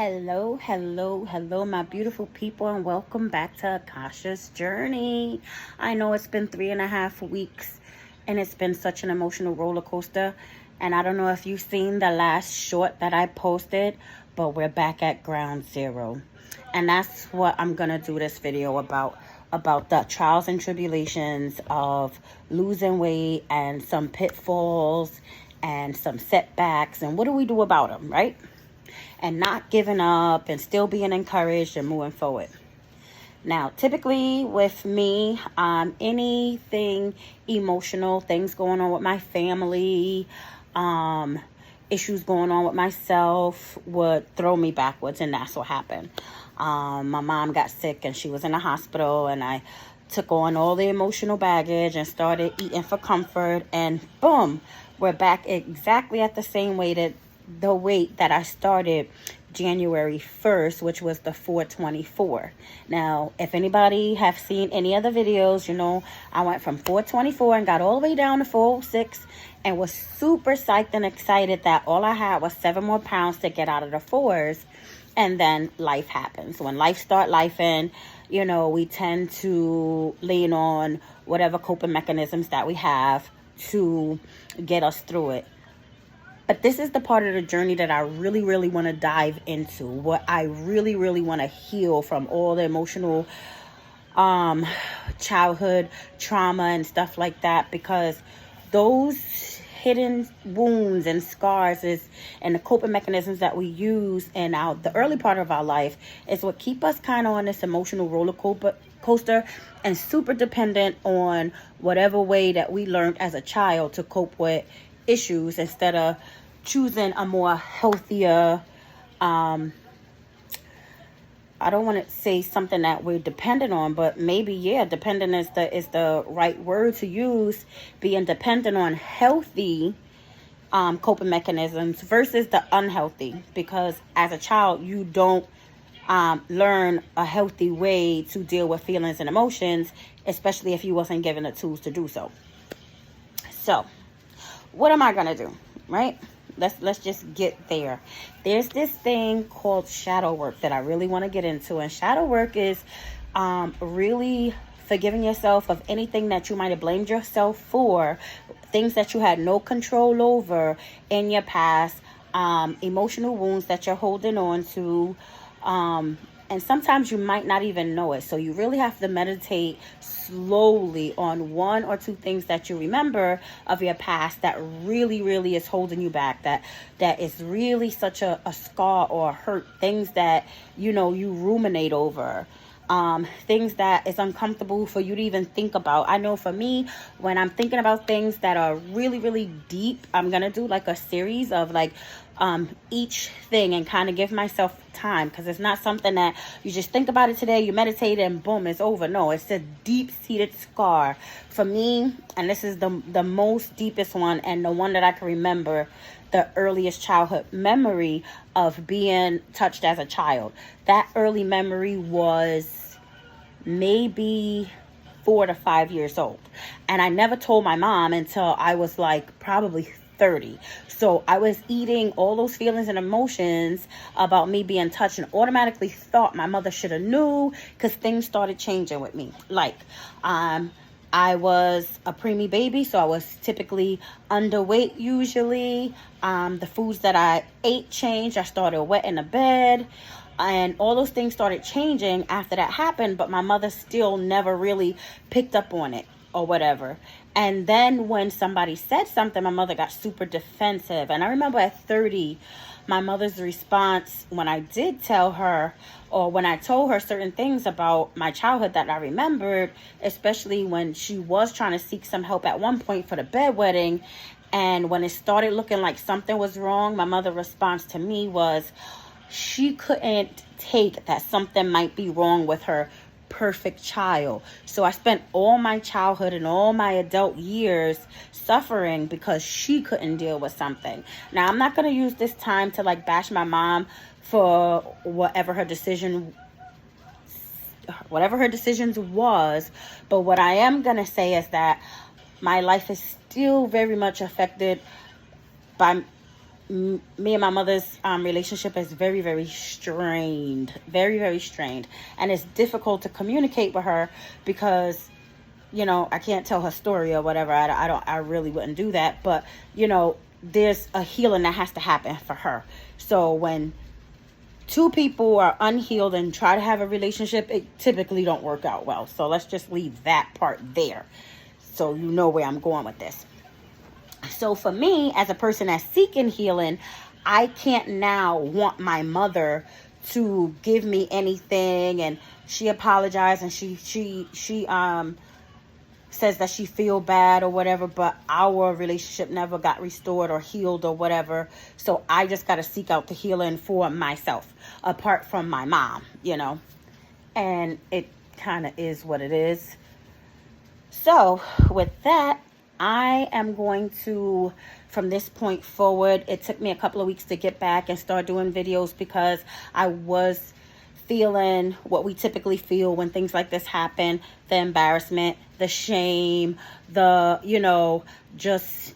Hello, hello, hello, my beautiful people, and welcome back to Akasha's Journey. I know it's been 3.5 weeks, and it's been such an emotional roller coaster. And I don't know if you've seen the last short that I posted, but we're back at ground zero. And that's what I'm going to do this video about the trials and tribulations of losing weight and some pitfalls and some setbacks. And what do we do about them, right? And not giving up and still being encouraged and moving forward. Now, typically with me, anything emotional, things going on with my family, issues going on with myself would throw me backwards, and that's what happened. My mom got sick and she was in the hospital, and I took on all the emotional baggage and started eating for comfort, and boom, we're back exactly at the same weight that I started January 1st, which was the 424. Now, if anybody have seen any other videos, you know, I went from 424 and got all the way down to 406 and was super psyched and excited that all I had was 7 more pounds to get out of the fours. And then life happens. When life start lifing, you know, we tend to lean on whatever coping mechanisms that we have to get us through it. But this is the part of the journey that I really, really want to dive into. What I really, really want to heal from all the emotional childhood trauma and stuff like that. Because those hidden wounds and scars and the coping mechanisms that we use in the early part of our life is what keep us kind of on this emotional roller coaster and super dependent on whatever way that we learned as a child to cope with issues instead of choosing a more healthier, I don't want to say something that we're dependent on, but maybe, yeah, dependent is the right word to use, being dependent on healthy coping mechanisms versus the unhealthy, because as a child, you don't learn a healthy way to deal with feelings and emotions, especially if you wasn't given the tools to do so. So, what am I going to do, right? Let's just get there. There's this thing called shadow work that I really want to get into. And shadow work is really forgiving yourself of anything that you might have blamed yourself for, things that you had no control over in your past, emotional wounds that you're holding on to. And sometimes you might not even know it. So you really have to meditate slowly on 1 or 2 things that you remember of your past that really, really is holding you back. That is really such a scar or a hurt. Things that, you know, you ruminate over. Things that is uncomfortable for you to even think about. I know for me, when I'm thinking about things that are really, really deep, I'm going to do like a series of like each thing and kind of give myself time, because it's not something that you just think about it today, you meditate and boom, it's over. No, it's a deep-seated scar for me, and this is the most deepest one and the one that I can remember, the earliest childhood memory of being touched as a child. That early memory was maybe 4 to 5 years old, and I never told my mom until I was like probably 30. So I was eating all those feelings and emotions about me being touched and automatically thought my mother should have knew, because things started changing with me. Like, I was a preemie baby, so I was typically underweight usually. The foods that I ate changed. I started wetting the bed. And all those things started changing after that happened, but my mother still never really picked up on it or whatever. And then when somebody said something, my mother got super defensive. And I remember at 30, my mother's response when I did tell her, or when I told her certain things about my childhood that I remembered, especially when she was trying to seek some help at one point for the bedwetting. And when it started looking like something was wrong, my mother's response to me was she couldn't take that something might be wrong with her perfect child. So I spent all my childhood and all my adult years suffering because she couldn't deal with something. Now, I'm not going to use this time to like bash my mom for whatever her decisions was, but what I am going to say is that my life is still very much affected by me and my mother's relationship is very, very strained, very, very strained, and it's difficult to communicate with her because, you know, I can't tell her story or whatever. I really wouldn't do that, but you know, there's a healing that has to happen for her. So when two people are unhealed and try to have a relationship, it typically don't work out well. So let's just leave that part there, so you know where I'm going with this. So for me, as a person that's seeking healing, I can't now want my mother to give me anything, and she apologized and she says that she feel bad or whatever, but our relationship never got restored or healed or whatever. So I just got to seek out the healing for myself, apart from my mom, you know. And it kind of is what it is. So with that, I am going to, from this point forward, it took me a couple of weeks to get back and start doing videos because I was feeling what we typically feel when things like this happen: the embarrassment, the shame, the, you know, just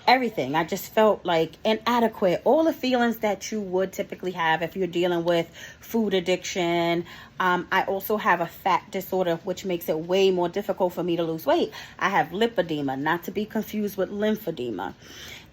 everything. I just felt like inadequate. All the feelings that you would typically have if you're dealing with food addiction. I also have a fat disorder, which makes it way more difficult for me to lose weight. I have lipedema, not to be confused with lymphedema.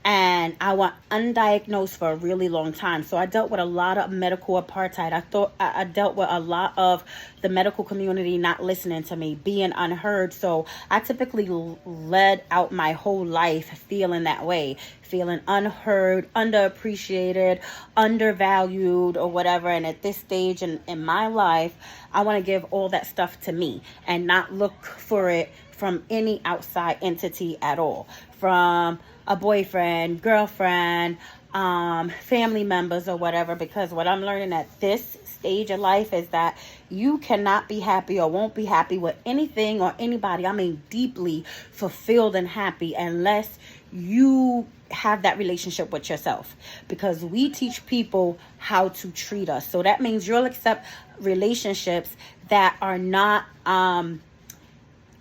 And I went undiagnosed for a really long time. So I dealt with a lot of medical apartheid. I dealt with a lot of the medical community not listening to me, being unheard. So I typically led out my whole life feeling that way, feeling unheard, underappreciated, undervalued, or whatever. And at this stage in my life, I want to give all that stuff to me and not look for it from any outside entity at all, from a boyfriend, girlfriend, family members or whatever, because what I'm learning at this stage of life is that you cannot be happy or won't be happy with anything or anybody, I mean deeply fulfilled and happy, unless you have that relationship with yourself, because we teach people how to treat us. So that means you'll accept relationships that are not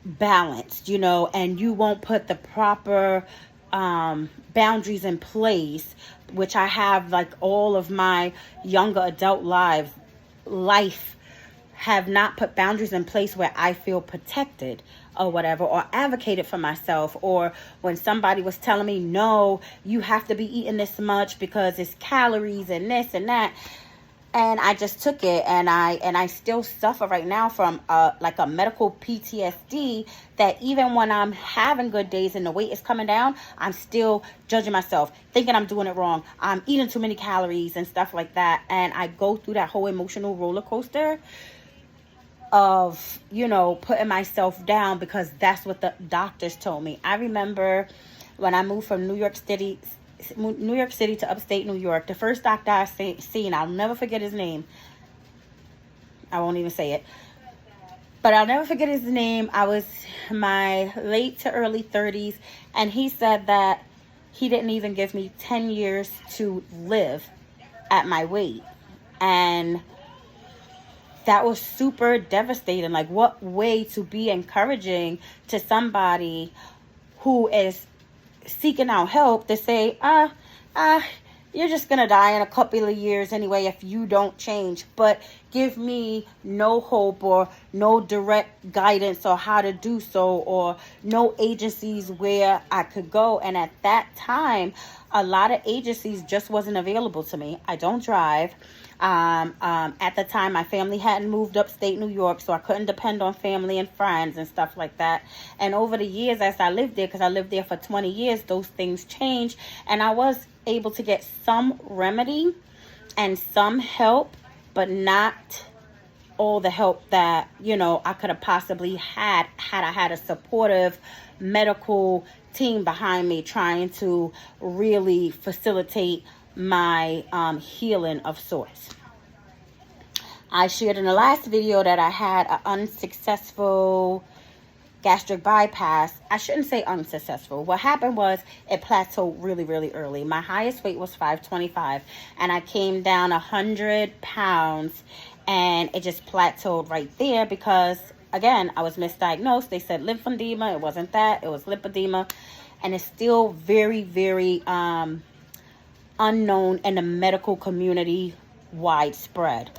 balanced, you know, and you won't put the proper boundaries in place, which I have, like all of my younger adult life have not put boundaries in place where I feel protected or whatever, or advocated for myself, or when somebody was telling me, no, you have to be eating this much because it's calories and this and that. And I just took it, and I still suffer right now from like a medical PTSD, that even when I'm having good days and the weight is coming down, I'm still judging myself, thinking I'm doing it wrong. I'm eating too many calories and stuff like that. And I go through that whole emotional roller coaster of, you know, putting myself down because that's what the doctors told me. I remember when I moved from New York City to upstate New York, the first doctor I seen, I'll never forget his name. I won't even say it, but I'll never forget his name. I was my late to early 30s, and he said that he didn't even give me 10 years to live at my weight. And that was super devastating. Like, what way to be encouraging to somebody who is seeking out help to say, you're just gonna die in a couple of years anyway if you don't change, but give me no hope or no direct guidance or how to do so, or no agencies where I could go. And at that time, a lot of agencies just wasn't available to me. I don't drive. At the time, my family hadn't moved upstate New York, so I couldn't depend on family and friends and stuff like that. And over the years, as I lived there, because I lived there for 20 years, those things changed, and I was able to get some remedy and some help, but not all the help that, you know, I could have possibly had I had a supportive medical team behind me trying to really facilitate my healing of sorts. I shared in the last video that I had an unsuccessful gastric bypass. I shouldn't say unsuccessful. What happened was it plateaued really, really early. My highest weight was 525, and I came down 100 pounds, and it just plateaued right there because, again, I was misdiagnosed. They said lymphedema. It wasn't that. It was lipedema. and it's still very, very unknown in the medical community, widespread.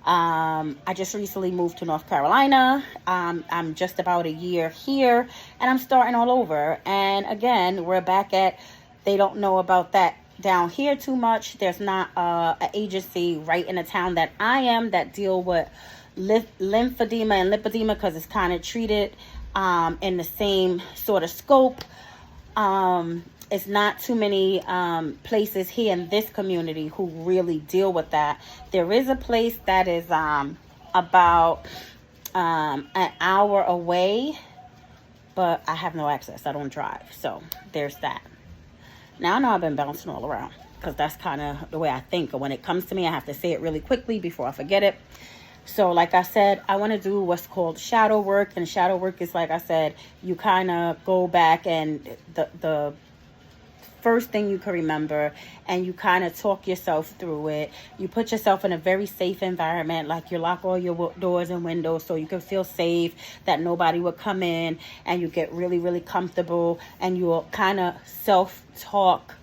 I just recently moved to North Carolina. I'm just about a year here, and I'm starting all over. And again, we're back at, they don't know about that down here too much. There's not an agency right in the town that I am that deal with lymphedema and lipedema, because it's kind of treated in the same sort of scope. It's not too many places here in this community who really deal with that. There is a place that is about an hour away, but I have no access. I don't drive. So there's that. Now I know I've been bouncing all around, because that's kind of the way I think. And when it comes to me, I have to say it really quickly before I forget it. So like I said, I want to do what's called shadow work. And shadow work is, like I said, you kind of go back and the first thing you can remember, and you kind of talk yourself through it. You put yourself in a very safe environment, like you lock all your doors and windows so you can feel safe, that nobody would come in, and you get really, really comfortable, and you'll kind of self-talk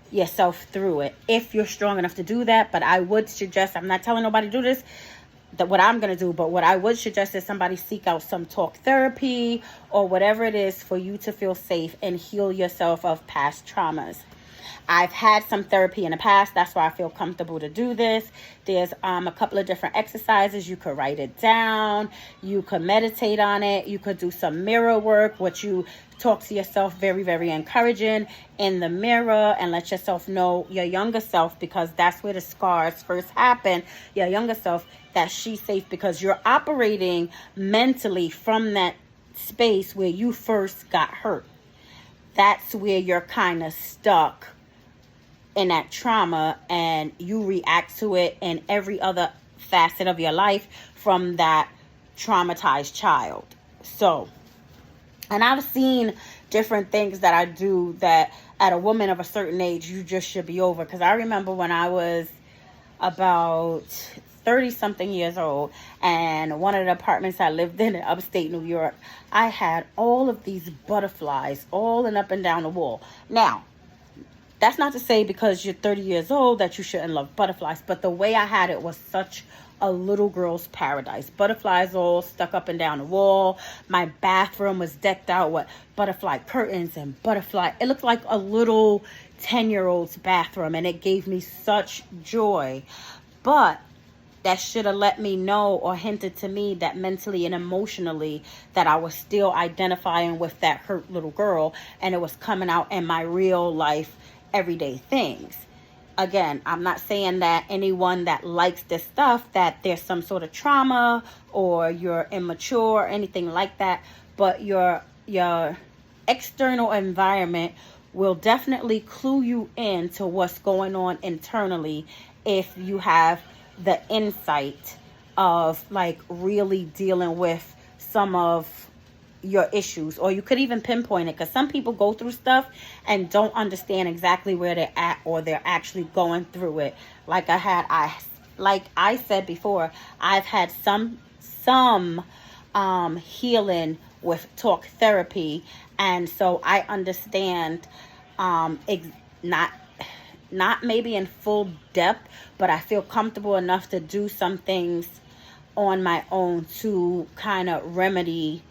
yourself through it if you're strong enough to do that. But I would suggest, I'm not telling nobody to do this, that what I'm going to do, but what I would suggest is somebody seek out some talk therapy or whatever it is for you to feel safe and heal yourself of past traumas. I've had some therapy in the past. That's why I feel comfortable to do this. There's a couple of different exercises. You could write it down. You could meditate on it. You could do some mirror work, which you talk to yourself very, very encouraging in the mirror, and let yourself know, your younger self, because that's where the scars first happen, your younger self, that she's safe, because you're operating mentally from that space where you first got hurt. That's where you're kind of stuck in that trauma, and you react to it in every other facet of your life from that traumatized child. So, and I've seen different things that I do that at a woman of a certain age, you just should be over. Because I remember when I was about 30 something years old, and one of the apartments I lived in upstate New York, I had all of these butterflies all and up and down the wall. Now, that's not to say because you're 30 years old that you shouldn't love butterflies, but the way I had it was such a little girl's paradise. Butterflies all stuck up and down the wall. My bathroom was decked out with butterfly curtains and butterfly. It looked like a little 10-year-old's bathroom, and it gave me such joy. But that should have let me know, or hinted to me, that mentally and emotionally that I was still identifying with that hurt little girl, and it was coming out in my real life everyday things. Again, I'm not saying that anyone that likes this stuff, that there's some sort of trauma or you're immature or anything like that, but your external environment will definitely clue you in to what's going on internally if you have the insight of like really dealing with some of your issues. Or you could even pinpoint it, because some people go through stuff and don't understand exactly where they're at, or they're actually going through it. Like I said before, I've had some healing with talk therapy, and so I understand not maybe in full depth, but I feel comfortable enough to do some things on my own to kind of remedy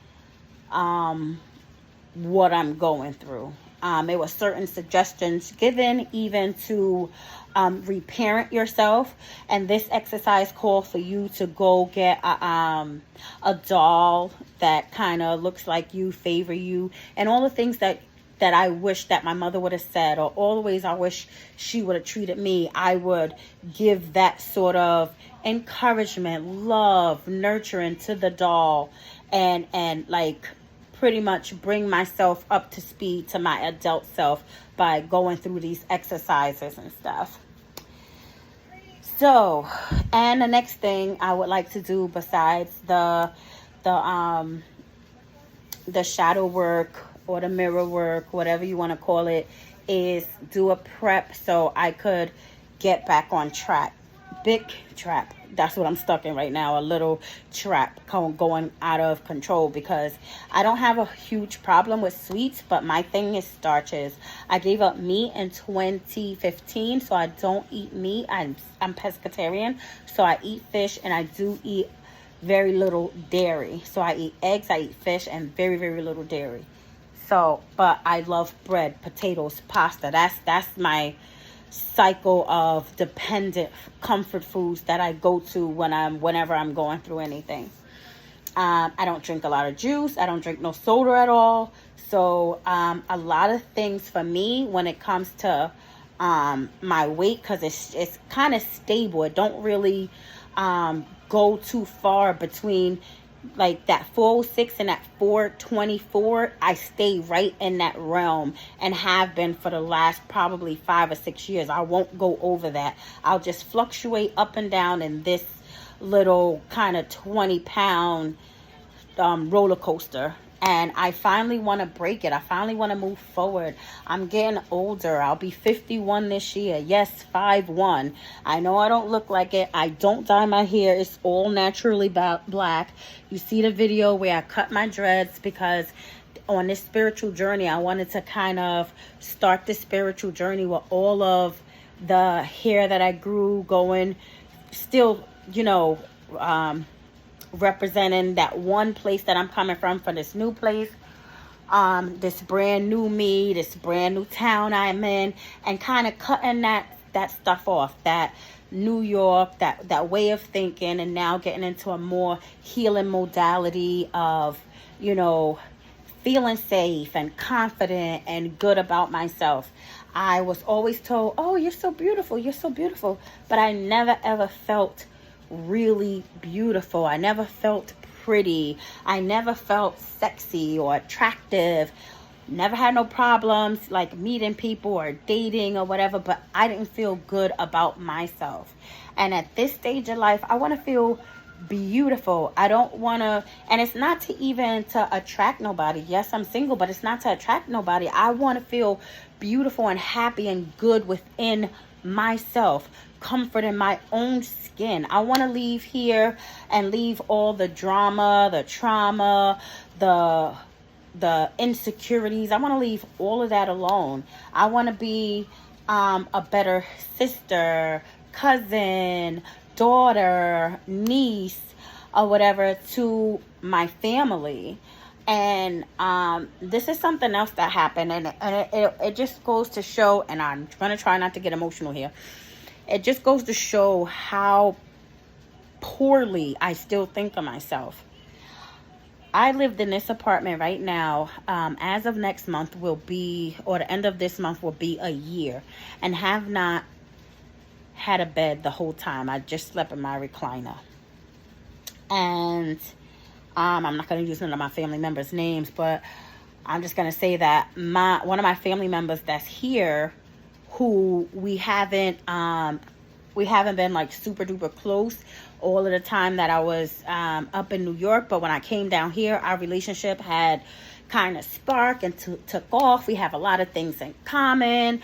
what I'm going through. There were certain suggestions given even to reparent yourself, and this exercise called for you to go get a doll that kind of looks like you, favor you, and all the things that I wish that my mother would have said, or all the ways I wish she would have treated me. I would give that sort of encouragement, love, nurturing to the doll, and like pretty much bring myself up to speed to my adult self by going through these exercises and stuff. So, and the next thing I would like to do, besides the shadow work or the mirror work, whatever you want to call it, is do a prep so I could get back on track. big trap. That's what I'm stuck in right now, a little trap going out of control, because I don't have a huge problem with sweets, but my thing is starches. I gave up meat in 2015, so I don't eat meat. I'm pescatarian, so I eat fish, and I do eat very little dairy. So I eat eggs, I eat fish, and very, very little dairy. So, but I love bread, potatoes, pasta. That's my cycle of dependent comfort foods that I go to whenever I'm going through anything. I don't drink a lot of juice. I don't drink no soda at all. So a lot of things for me when it comes to my weight, because it's kind of stable. It don't really go too far between like that 406 and that 424. I stay right in that realm and have been for the last probably 5 or 6 years. I won't go over that. I'll just fluctuate up and down in this little kind of 20-pound roller coaster. And I finally want to break it. I finally want to move forward. I'm getting older. I'll be 51 this year. Yes, 5'1". I know I don't look like it. I don't dye my hair. It's all naturally black. You see the video where I cut my dreads, because on this spiritual journey, I wanted to kind of start this spiritual journey with all of the hair that I grew going, still, representing that one place that I'm coming from for this new place, this brand new me, this brand new town I'm in, and kind of cutting that stuff off, that New York, that way of thinking, and now getting into a more healing modality of, feeling safe and confident and good about myself. I was always told, oh, you're so beautiful, but I never ever felt really beautiful. I never felt pretty. I never felt sexy or attractive. Never had no problems like meeting people or dating or whatever, but I didn't feel good about myself. And at this stage of life, I want to feel beautiful. I don't want to, and it's not to attract nobody. Yes, I'm single, but it's not to attract nobody. I want to feel beautiful and happy and good within myself, comfort in my own skin. I want to leave here and leave all the drama, the trauma, the insecurities. I want to leave all of that alone. I want to be a better sister, cousin, daughter, niece, or whatever to my family. And this is something else that happened, and it just goes to show, and I'm going to try not to get emotional here. It just goes to show how poorly I still think of myself. I lived in this apartment right now. As of next month or the end of this month will be a year, and have not had a bed the whole time. I just slept in my recliner. And I'm not going to use none of my family members' names, but I'm just going to say that one of my family members that's here, who we haven't been like super duper close all of the time that I was up in New York, but when I came down here, our relationship had kind of sparked and took off. We have a lot of things in common.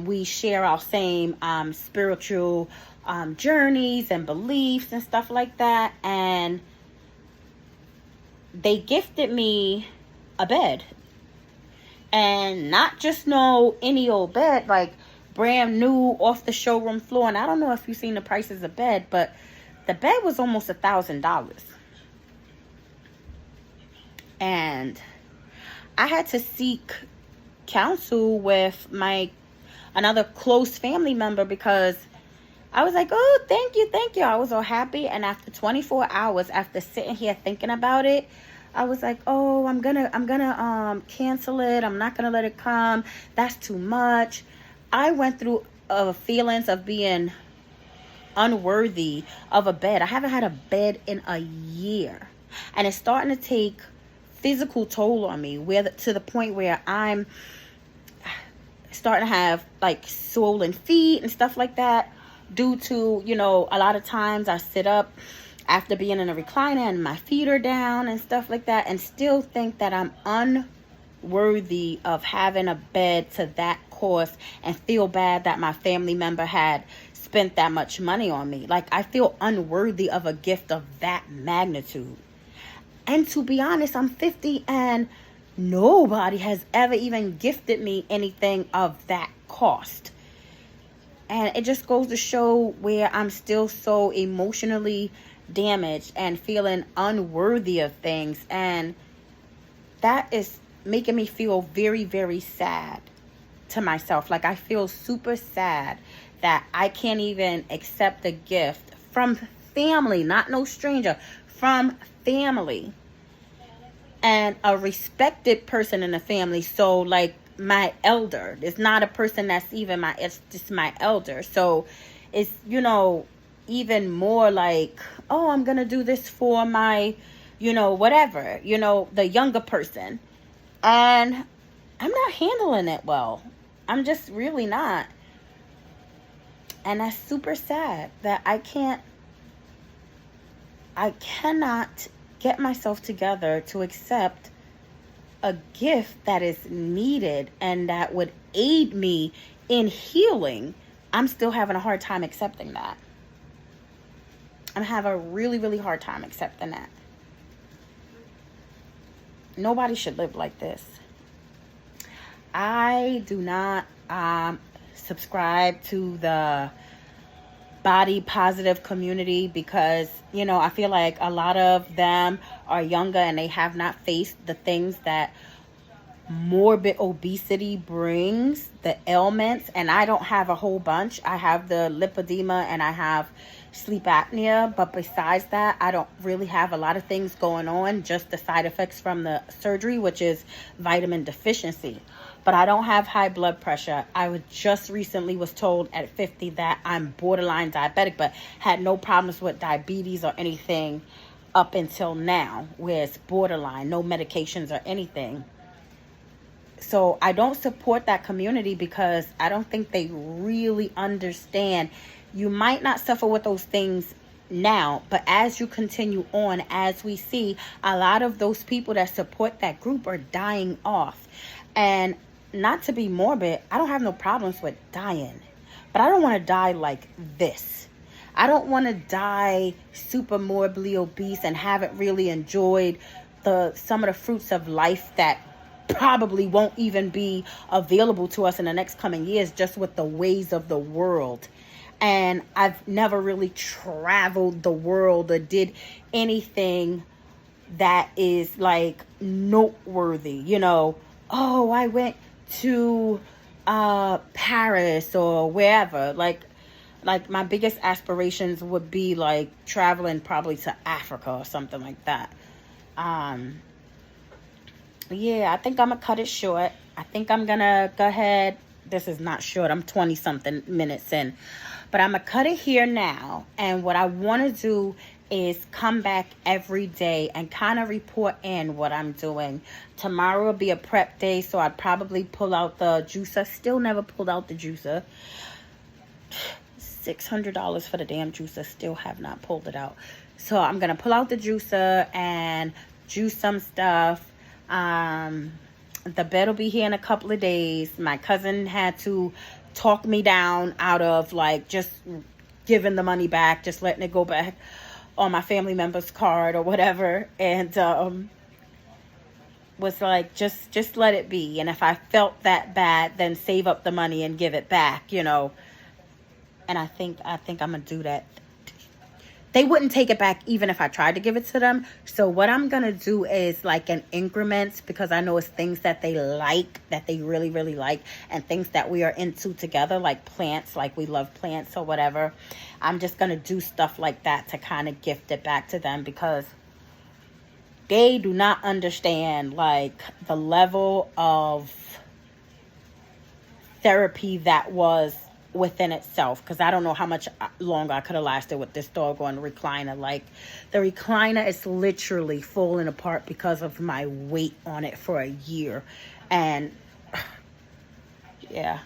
We share our same spiritual journeys and beliefs and stuff like that. And they gifted me a bed, and not just any old bed, like brand new off the showroom floor. And I don't know if you've seen the prices of bed, but the bed was almost $1,000. And I had to seek counsel with another close family member, because I was like, oh, thank you. I was all happy. And after 24 hours, after sitting here thinking about it, I was like, oh, I'm gonna cancel it. I'm not gonna let it come. That's too much. I went through feelings of being unworthy of a bed. I haven't had a bed in a year, and it's starting to take physical toll on me, to the point where I'm starting to have like swollen feet and stuff like that, due to, a lot of times I sit up after being in a recliner and my feet are down and stuff like that, and still think that I'm unworthy of having a bed to that cost, and feel bad that my family member had spent that much money on me. Like, I feel unworthy of a gift of that magnitude. And to be honest, I'm 50 and nobody has ever even gifted me anything of that cost. And it just goes to show where I'm still so emotionally damaged and feeling unworthy of things. And that is making me feel very, very sad to myself. Like, I feel super sad that I can't even accept a gift from family, not no stranger, from family. And a respected person in the family. So, like, my elder. It's not a person that's even it's just my elder. So it's, even more like, oh, I'm gonna do this for my, whatever, the younger person. And I'm not handling it well. I'm just really not. And that's super sad that I cannot get myself together to accept a gift that is needed and that would aid me in healing. I'm still having a hard time accepting that. I'm having a really, really hard time accepting that. Nobody should live like this. I do not subscribe to the body positive community because, I feel like a lot of them are younger and they have not faced the things that morbid obesity brings, the ailments. And I don't have a whole bunch. I have the lipedema and I have sleep apnea. But besides that, I don't really have a lot of things going on, just the side effects from the surgery, which is vitamin deficiency. But I don't have high blood pressure. I just recently was told at 50 that I'm borderline diabetic, but had no problems with diabetes or anything up until now, where it's borderline, no medications or anything. So I don't support that community because I don't think they really understand. You might not suffer with those things now, but as you continue on, as we see, a lot of those people that support that group are dying off. And not to be morbid, I don't have no problems with dying, but I don't want to die like this. I don't want to die super morbidly obese and haven't really enjoyed some of the fruits of life that probably won't even be available to us in the next coming years, just with the ways of the world. And I've never really traveled the world or did anything that is like noteworthy, oh, I went to Paris or wherever. Like my biggest aspirations would be like traveling probably to Africa or something like that. Yeah, I think I'm gonna cut it short. I think I'm gonna go ahead. This is not short. I'm 20 something minutes in, but I'm gonna cut it here now. And what I want to do is come back every day and kind of report in what I'm doing. Tomorrow will be a prep day, so I'd probably pull out the juicer. Still never pulled out the juicer. $600 for the damn juicer. Still have not pulled it out. So I'm going to pull out the juicer and juice some stuff. The bed will be here in a couple of days. My cousin had to talk me down out of like just giving the money back, just letting it go back on my family member's card or whatever, and was like, just let it be. And if I felt that bad, then save up the money and give it back, And I think I'm gonna do that. They wouldn't take it back even if I tried to give it to them. So what I'm gonna do is like in increments, because I know it's things that they like, that they really, really like, and things that we are into together, like plants, like we love plants or whatever. I'm just gonna do stuff like that to kind of gift it back to them, because they do not understand like the level of therapy that was within itself, because I don't know how much longer I could have lasted with this doggone recliner. Like, the recliner is literally falling apart because of my weight on it for a year. And yeah,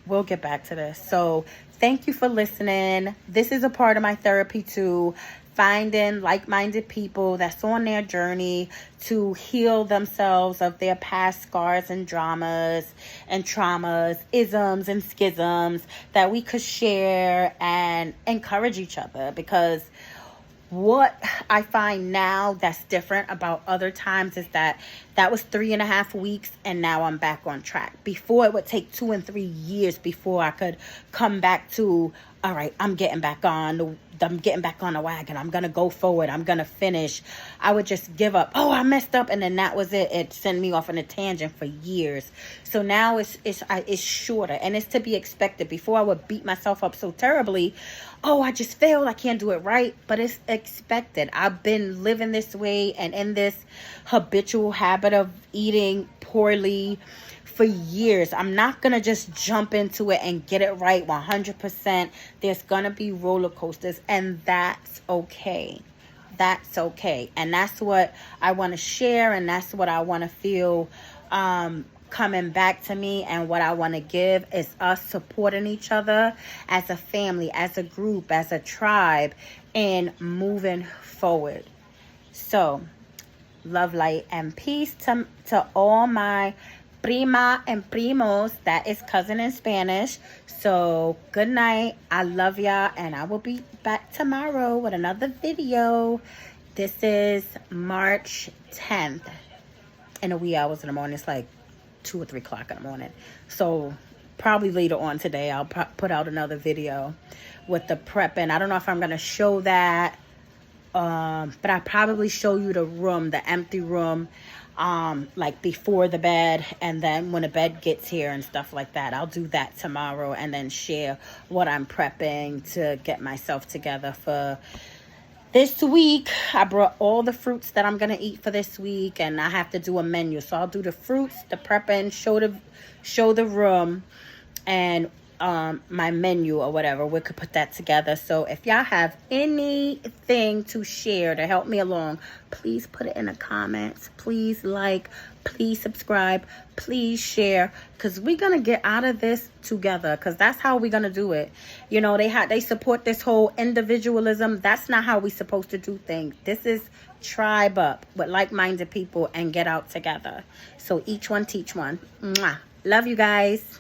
we'll get back to this. So Thank you for listening. This is a part of my therapy too. Finding like-minded people that's on their journey to heal themselves of their past scars and dramas and traumas, isms and schisms, that we could share and encourage each other. Because what I find now that's different about other times is that was 3.5 weeks and now I'm back on track. Before, it would take 2 and 3 years before I could come back to, all right, I'm getting back on the wagon. I'm going to go forward. I'm going to finish. I would just give up. Oh, I messed up. And then that was it. It sent me off on a tangent for years. So now it's shorter, and it's to be expected. Before, I would beat myself up so terribly. Oh, I just failed. I can't do it right. But it's expected. I've been living this way and in this habitual habit of eating poorly for years. I'm not going to just jump into it and get it right 100%. There's going to be roller coasters, and that's okay. That's okay. And that's what I want to share, and that's what I want to feel coming back to me. And what I want to give is us supporting each other as a family, as a group, as a tribe, and moving forward. So, love, light, and peace to all my prima and primos. That is cousin in Spanish. So, good night. I love y'all, and I will be back tomorrow with another video. This is March 10th in the wee hours in the morning. It's like 2 or 3 o'clock in the morning. So, probably later on today, I'll put out another video with the prepping. I don't know if I'm going to show that. But I probably show you the room, the empty room, like before the bed, and then when the bed gets here and stuff like that. I'll do that tomorrow, and then share what I'm prepping to get myself together for this week. I brought all the fruits that I'm going to eat for this week, and I have to do a menu. So I'll do the fruits, the prepping, show the room, and my menu or whatever. We could put that together. So if y'all have anything to share to help me along, please put it in the comments. Please like, please subscribe, please share, because we're gonna get out of this together, because that's how we're gonna do it. You know, they support this whole individualism. That's not how we're supposed to do things. This is tribe up with like-minded people and get out together. So each one teach one. Mwah. Love you guys.